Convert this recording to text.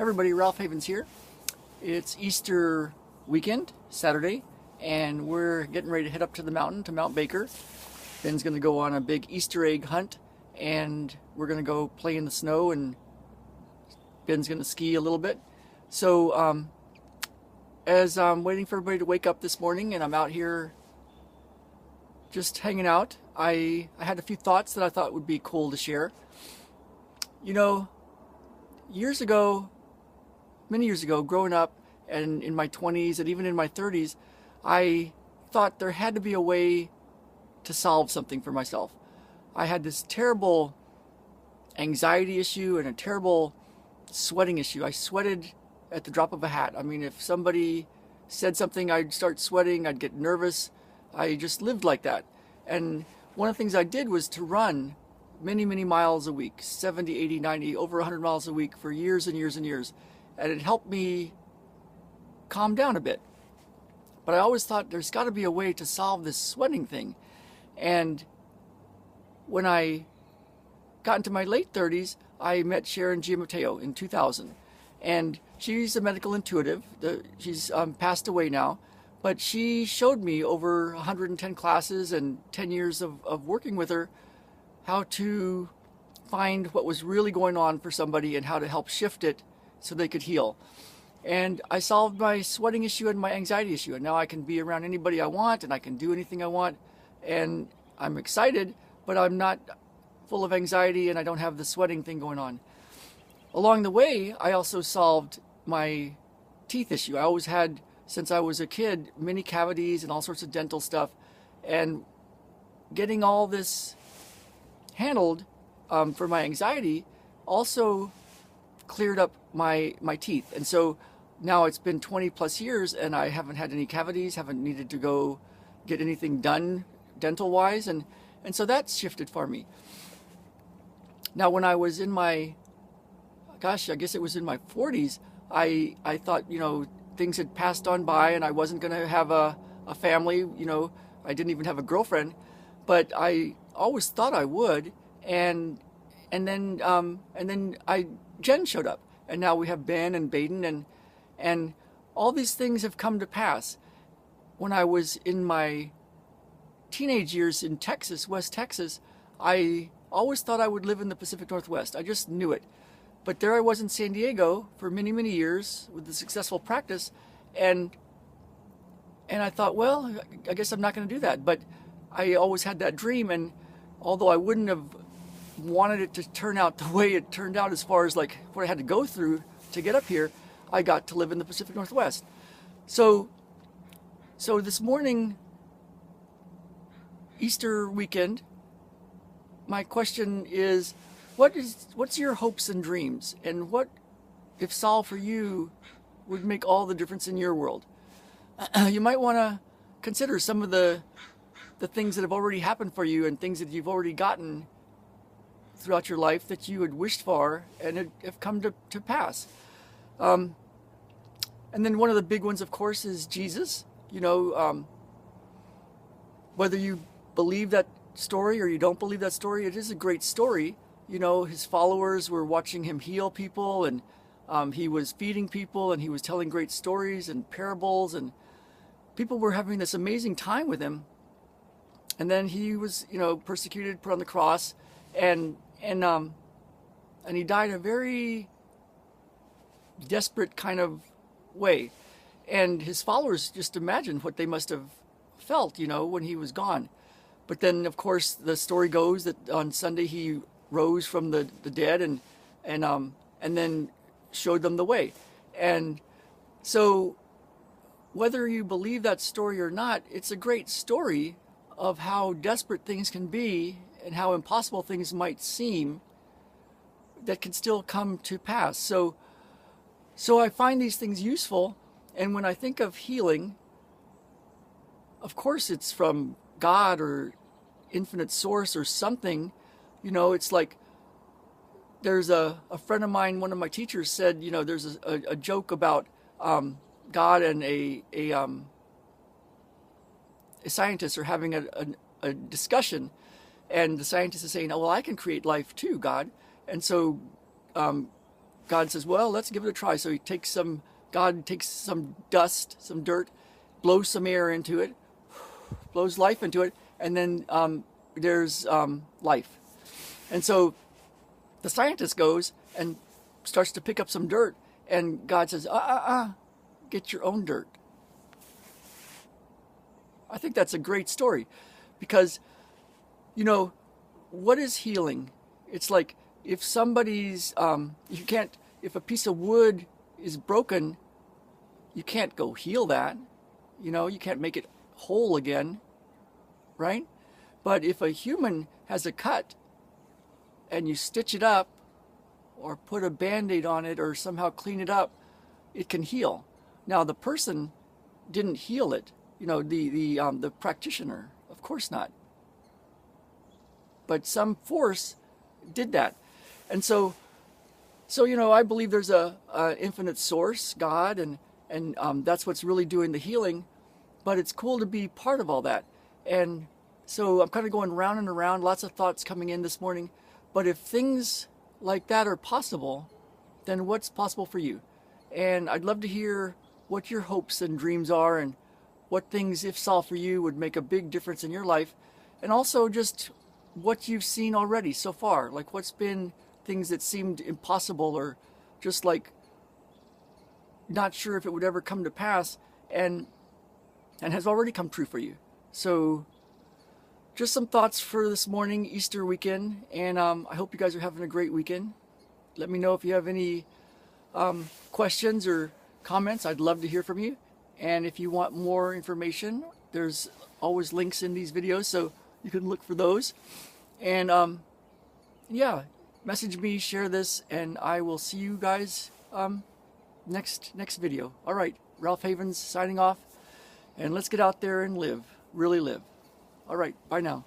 Everybody, Ralph Havens here. It's Easter weekend, Saturday, and we're getting ready to head up to the mountain, to Mount Baker. Ben's going to go on a big Easter egg hunt, and we're going to go play in the snow, and Ben's going to ski a little bit. So as I'm waiting for everybody to wake up this morning, and I'm out here just hanging out, I had a few thoughts that I thought would be cool to share. You know, many years ago, growing up and in my 20s and even in my 30s, I thought there had to be a way to solve something for myself. I had this terrible anxiety issue and a terrible sweating issue. I sweated at the drop of a hat. I mean, if somebody said something, I'd start sweating, I'd get nervous. I just lived like that. And one of the things I did was to run many, many miles a week, 70, 80, 90, over 100 miles a week for years and years and years. And it helped me calm down a bit. But I always thought there's got to be a way to solve this sweating thing. And when I got into my late 30s, I met Sharon Giammatteo in 2000. And she's a medical intuitive. She's passed away now. But she showed me over 110 classes and 10 years of working with her how to find what was really going on for somebody and how to help shift it so they could heal. And I solved my sweating issue and my anxiety issue. And now I can be around anybody I want and I can do anything I want. And I'm excited, but I'm not full of anxiety and I don't have the sweating thing going on. Along the way, I also solved my teeth issue. I always had, since I was a kid, many cavities and all sorts of dental stuff. And getting all this handled for my anxiety also cleared up my teeth. And so now it's been 20 plus years and I haven't had any cavities, haven't needed to go get anything done dental wise. And so that's shifted for me. Now, when I was in my, I guess it was in my 40s, I thought, things had passed on by and I wasn't going to have a family. I didn't even have a girlfriend, but I always thought I would. And then Jen showed up, and now we have Ben and Baden, and all these things have come to pass. When I was in my teenage years in Texas, West Texas, I always thought I would live in the Pacific Northwest. I just knew it. But there I was in San Diego for many, many years with a successful practice, and I thought, well, I guess I'm not going to do that. But I always had that dream, and although I wouldn't have wanted it to turn out the way it turned out as far as like what I had to go through to get up here, I got to live in the Pacific Northwest. So this morning, Easter weekend, my question is, what's your hopes and dreams, and what, if solved for you, would make all the difference in your world? You might want to consider some of the things that have already happened for you and things that you've already gotten throughout your life that you had wished for and have come to pass. And then one of the big ones, of course, is Jesus. Whether you believe that story or you don't believe that story, it is a great story. His followers were watching him heal people, and he was feeding people, and he was telling great stories and parables, and people were having this amazing time with him. And then he was, persecuted, put on the cross, and he died a very desperate kind of way. And his followers just imagined what they must have felt, when he was gone. But then, of course, the story goes that on Sunday he rose from the dead and then showed them the way. And so, whether you believe that story or not, it's a great story of how desperate things can be and how impossible things might seem that can still come to pass. So I find these things useful, and when I think of healing, of course it's from God or infinite source or something. It's like there's a friend of mine, one of my teachers said, there's a joke about God and a scientist are having a discussion, and the scientist is saying, oh, well, I can create life too, God. And so God says, well, let's give it a try. So God takes some dust, some dirt, blows some air into it, blows life into it, and then there's life. And so the scientist goes and starts to pick up some dirt, and God says, get your own dirt. I think that's a great story, because, what is healing? It's like if somebody's, if a piece of wood is broken, you can't go heal that. You can't make it whole again, right? But if a human has a cut and you stitch it up or put a Band-Aid on it or somehow clean it up, it can heal. Now, the person didn't heal it, the practitioner, of course not. But some force did that. And so I believe there's a infinite source, God, and that's what's really doing the healing. But it's cool to be part of all that. And so I'm kind of going round and around, lots of thoughts coming in this morning. But if things like that are possible, then what's possible for you? And I'd love to hear what your hopes and dreams are, and what things, if solved for you, would make a big difference in your life. And also just what you've seen already so far. Like, what's been things that seemed impossible, or just like not sure if it would ever come to pass, and has already come true for you. So just some thoughts for this morning, Easter weekend, and I hope you guys are having a great weekend. Let me know if you have any questions or comments. I'd love to hear from you. And if you want more information, there's always links in these videos, so you can look for those. And yeah, message me, share this, and I will see you guys next video. All right, Ralph Havens signing off, and let's get out there and live, really live. All right, bye now.